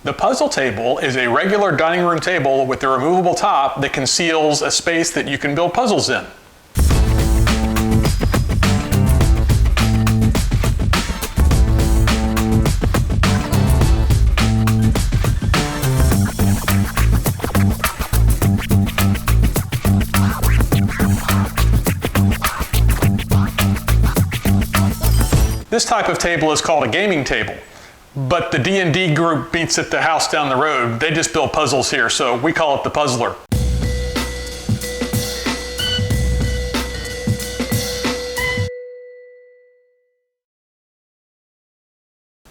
The puzzle table is a regular dining room table with a removable top that conceals a space that you can build puzzles in. This type of table is called a gaming table, but the D&D group meets at the house down the road. They just build puzzles here, so we call it the Puzzler.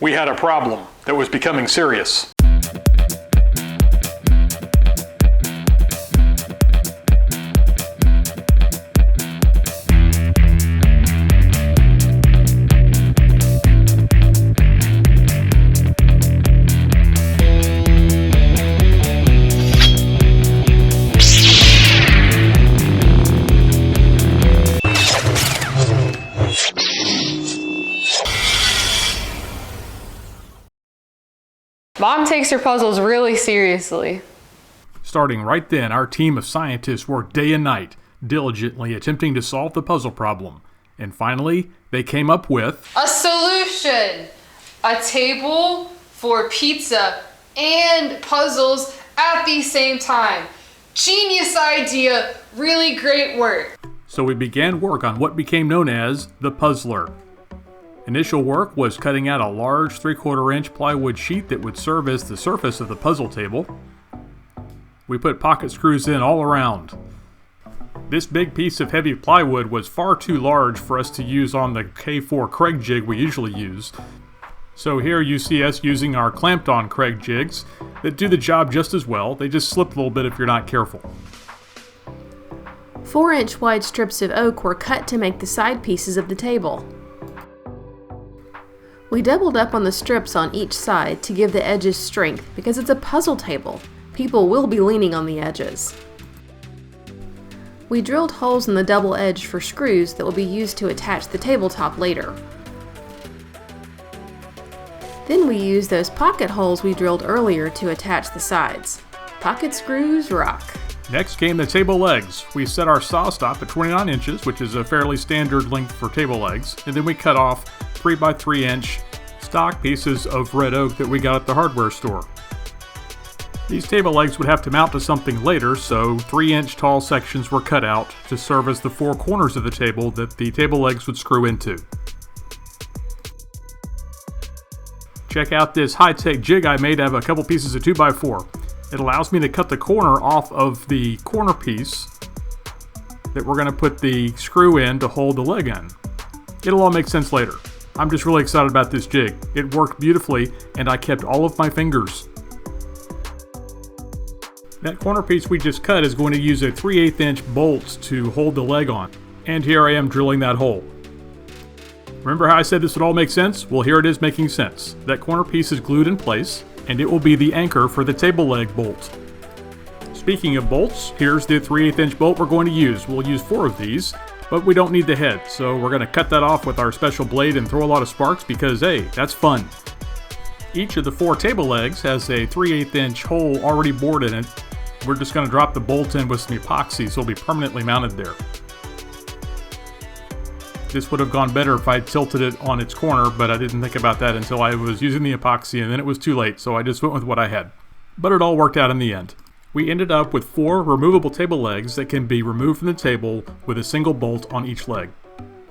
We had a problem that was becoming serious. Mom takes her puzzles really seriously. Starting right then, our team of scientists worked day and night, diligently attempting to solve the puzzle problem. And finally, they came up with a solution! A table for pizza and puzzles at the same time. Genius idea, really great work. So we began work on what became known as the Puzzler. Initial work was cutting out a large 3/4 inch plywood sheet that would serve as the surface of the puzzle table. We put pocket screws in all around. This big piece of heavy plywood was far too large for us to use on the K4 Craig jig we usually use. So here you see us using our clamped on Craig jigs that do the job just as well. They just slip a little bit if you're not careful. 4-inch wide strips of oak were cut to make the side pieces of the table. We doubled up on the strips on each side to give the edges strength because it's a puzzle table. People will be leaning on the edges. We drilled holes in the double edge for screws that will be used to attach the tabletop later. Then we used those pocket holes we drilled earlier to attach the sides. Pocket screws rock. Next came the table legs. We set our saw stop at 29 inches, which is a fairly standard length for table legs, and then we cut off 3x3 inch stock pieces of red oak that we got at the hardware store. These table legs would have to mount to something later, so 3-inch tall sections were cut out to serve as the four corners of the table that the table legs would screw into. Check out this high-tech jig I made out of a couple pieces of 2x4. It allows me to cut the corner off of the corner piece that we're going to put the screw in to hold the leg in. It'll all make sense later. I'm just really excited about this jig. It worked beautifully, and I kept all of my fingers. That corner piece we just cut is going to use a 3/8 inch bolt to hold the leg on. And here I am drilling that hole. Remember how I said this would all make sense? Well, here it is making sense. That corner piece is glued in place, and it will be the anchor for the table leg bolt. Speaking of bolts, here's the 3/8 inch bolt we're going to use. We'll use 4 of these, but we don't need the head, so we're going to cut that off with our special blade and throw a lot of sparks because, hey, that's fun. Each of the 4 table legs has a 3/8 inch hole already bored in it. We're just going to drop the bolt in with some epoxy so it'll be permanently mounted there. This would have gone better if I tilted it on its corner, but I didn't think about that until I was using the epoxy, and then it was too late, so I just went with what I had. But it all worked out in the end. We ended up with 4 removable table legs that can be removed from the table with a single bolt on each leg.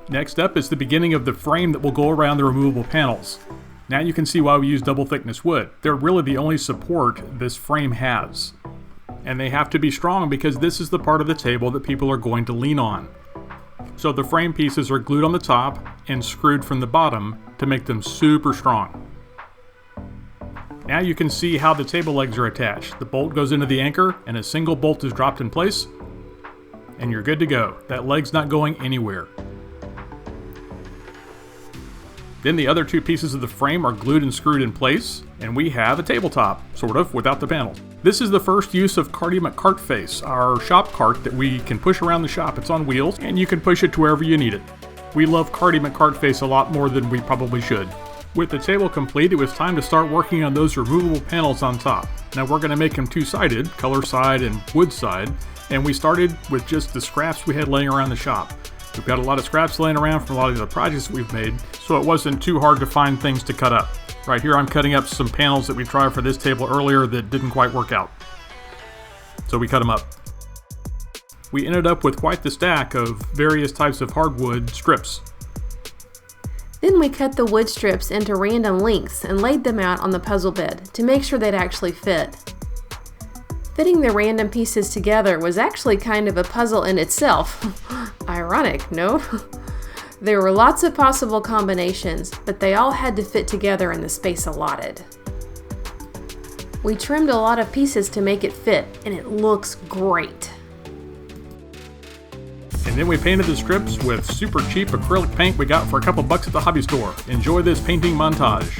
Next up is the beginning of the frame that will go around the removable panels. Now you can see why we use double thickness wood. They're really the only support this frame has. And they have to be strong because this is the part of the table that people are going to lean on. So the frame pieces are glued on the top and screwed from the bottom to make them super strong. Now you can see how the table legs are attached. The bolt goes into the anchor and a single bolt is dropped in place and you're good to go. That leg's not going anywhere. Then the other 2 pieces of the frame are glued and screwed in place, and we have a tabletop, sort of, without the panels. This is the first use of Carty McCartface, our shop cart that we can push around the shop. It's on wheels, and you can push it to wherever you need it. We love Carty McCartface a lot more than we probably should. With the table complete, it was time to start working on those removable panels on top. Now we're going to make them two-sided, color side and wood side, and we started with just the scraps we had laying around the shop. We've got a lot of scraps laying around from a lot of the projects we've made, so it wasn't too hard to find things to cut up. Right here I'm cutting up some panels that we tried for this table earlier that didn't quite work out. So we cut them up. We ended up with quite the stack of various types of hardwood strips. Then we cut the wood strips into random lengths and laid them out on the puzzle bed to make sure they'd actually fit. Fitting the random pieces together was actually kind of a puzzle in itself. Ironic, no? There were lots of possible combinations, but they all had to fit together in the space allotted. We trimmed a lot of pieces to make it fit, and it looks great. And then we painted the strips with super cheap acrylic paint we got for a couple bucks at the hobby store. Enjoy this painting montage.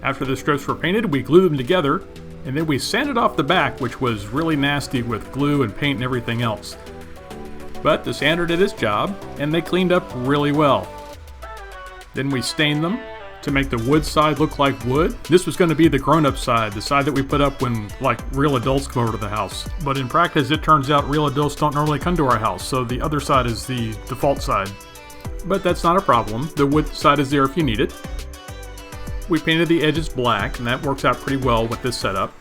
After the strips were painted, we glued them together, and then we sanded off the back, which was really nasty with glue and paint and everything else. But the sander did its job, and they cleaned up really well. Then we stained them to make the wood side look like wood. This was going to be the grown-up side, the side that we put up when real adults come over to the house. But in practice, it turns out real adults don't normally come to our house, so the other side is the default side. But that's not a problem. The wood side is there if you need it. We painted the edges black, and that works out pretty well with this setup.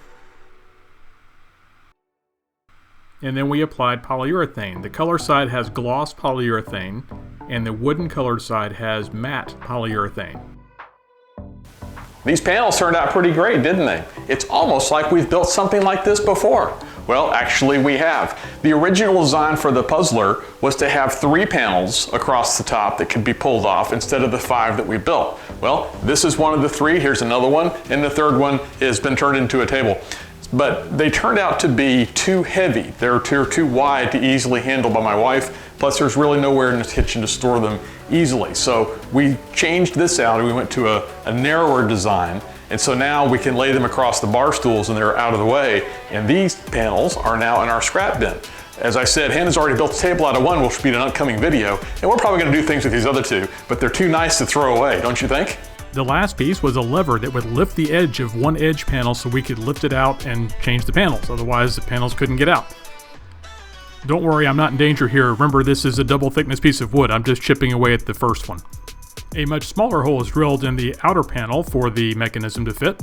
And then we applied polyurethane. The color side has gloss polyurethane, and the wooden colored side has matte polyurethane. These panels turned out pretty great, didn't they? It's almost like we've built something like this before. Well, actually we have. The original design for the puzzler was to have 3 panels across the top that could be pulled off instead of the 5 that we built. Well, this is one of the 3, here's another one, and the third one has been turned into a table. But they turned out to be too heavy. They're too wide to easily handle by my wife. Plus there's really nowhere in the kitchen to store them easily. So we changed this out and we went to a narrower design. And so now we can lay them across the bar stools and they're out of the way. And these panels are now in our scrap bin. As I said, Hannah's already built a table out of one, which will be an upcoming video. And we're probably gonna do things with these other 2, but they're too nice to throw away, don't you think? The last piece was a lever that would lift the edge of one edge panel so we could lift it out and change the panels. Otherwise, the panels couldn't get out. Don't worry, I'm not in danger here. Remember, this is a double thickness piece of wood. I'm just chipping away at the first one. A much smaller hole is drilled in the outer panel for the mechanism to fit.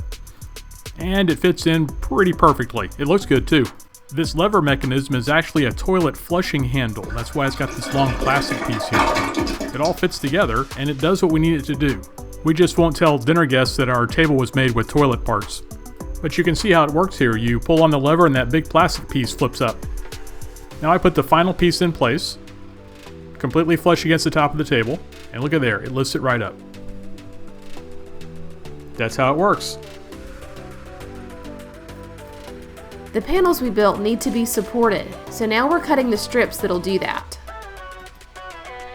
And it fits in pretty perfectly. It looks good too. This lever mechanism is actually a toilet flushing handle. That's why it's got this long plastic piece here. It all fits together and it does what we need it to do. We just won't tell dinner guests that our table was made with toilet parts. But you can see how it works here. You pull on the lever and that big plastic piece flips up. Now I put the final piece in place, completely flush against the top of the table, and look at there, it lifts it right up. That's how it works. The panels we built need to be supported, so now we're cutting the strips that'll do that.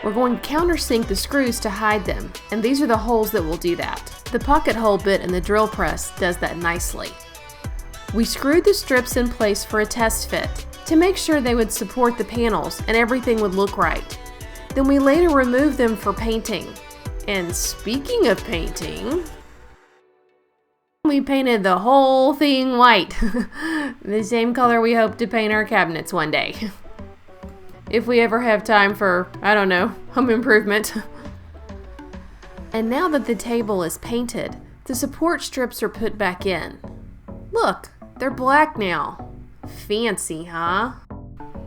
We're going to countersink the screws to hide them, and these are the holes that will do that. The pocket hole bit in the drill press does that nicely. We screwed the strips in place for a test fit to make sure they would support the panels and everything would look right. Then we later removed them for painting. And speaking of painting, we painted the whole thing white. The same color we hope to paint our cabinets one day. If we ever have time for, I don't know, home improvement. And now that the table is painted, the support strips are put back in. Look, they're black now. Fancy, huh?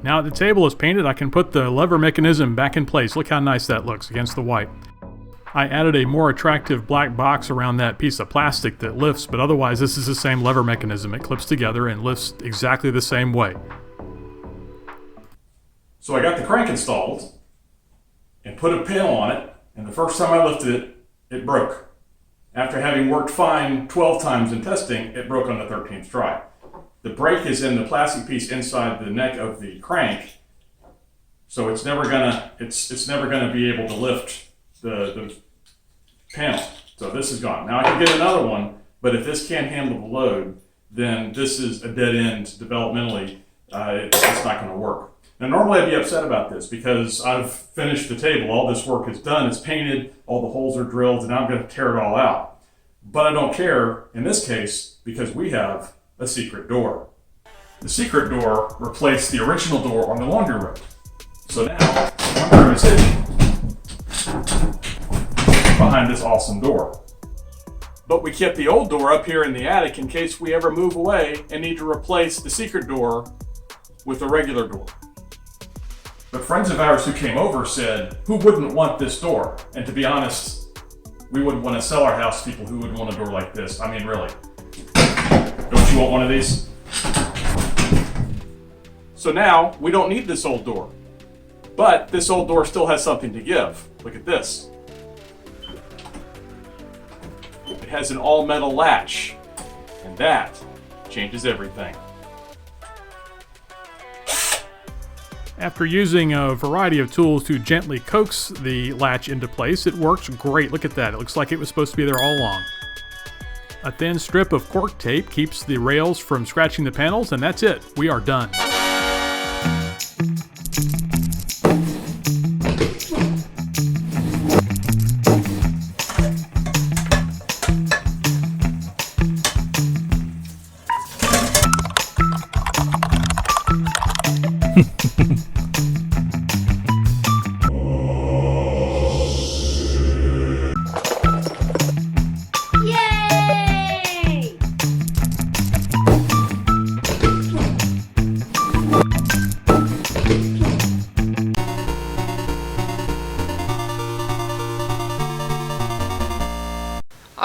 Now that the table is painted, I can put the lever mechanism back in place. Look how nice that looks against the white. I added a more attractive black box around that piece of plastic that lifts, but otherwise this is the same lever mechanism. It clips together and lifts exactly the same way. So I got the crank installed and put a panel on it, and the first time I lifted it, it broke. After having worked fine 12 times in testing, it broke on the 13th try. The break is in the plastic piece inside the neck of the crank, so it's never gonna be able to lift the panel. So this is gone. Now I can get another one, but if this can't handle the load, then this is a dead end developmentally. it's not going to work. Now, normally I'd be upset about this because I've finished the table. All this work is done. It's painted. All the holes are drilled, and now I'm going to tear it all out. But I don't care in this case because we have a secret door. The secret door replaced the original door on the laundry room. So now, one room is hidden behind this awesome door. But we kept the old door up here in the attic in case we ever move away and need to replace the secret door with a regular door. But friends of ours who came over said, who wouldn't want this door? And to be honest, we wouldn't want to sell our house to people who would want a door like this. I mean, really. Don't you want one of these? So now, we don't need this old door. But this old door still has something to give. Look at this. It has an all-metal latch. And that changes everything. After using a variety of tools to gently coax the latch into place, it works great. Look at that. It looks like it was supposed to be there all along. A thin strip of cork tape keeps the rails from scratching the panels, and that's it. We are done.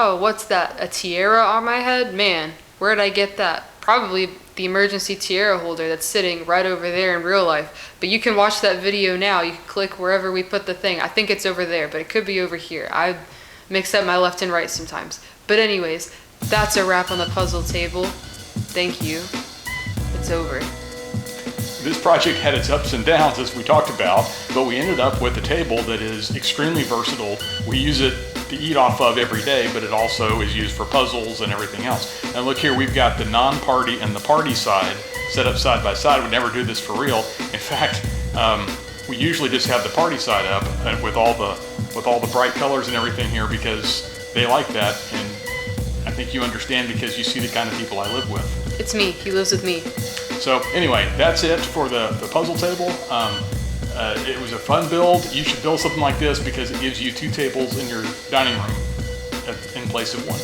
Oh, what's that? A tiara on my head? Man, where'd I get that? Probably the emergency tiara holder that's sitting right over there in real life. But you can watch that video now. You can click wherever we put the thing. I think it's over there, but it could be over here. I mix up my left and right sometimes. But anyways, that's a wrap on the puzzle table. Thank you. It's over. This project had its ups and downs, as we talked about, but we ended up with a table that is extremely versatile. We use it to eat off of every day, but it also is used for puzzles and everything else. And look here, we've got the non-party and the party side set up side by side. We never do this for real. In fact, we usually just have the party side up with all the bright colors and everything here because they like that, and I think you understand because you see the kind of people I live with. It's me. He lives with me. So anyway, that's it for the puzzle table. It was a fun build. You should build something like this because it gives you two tables in your dining room in place of one.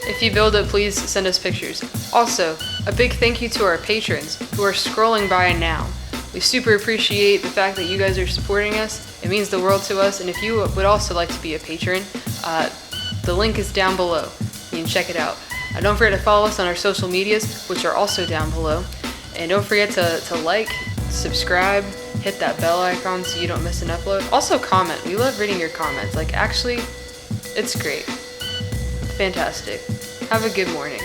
If you build it, please send us pictures. Also, a big thank you to our patrons who are scrolling by now. We super appreciate the fact that you guys are supporting us. It means the world to us, and if you would also like to be a patron, the link is down below. You can check it out. Don't forget to follow us on our social medias, which are also down below. And don't forget to like, subscribe, hit that bell icon so you don't miss an upload. Also comment. We love reading your comments. Like, actually, it's great. Fantastic. Have a good morning.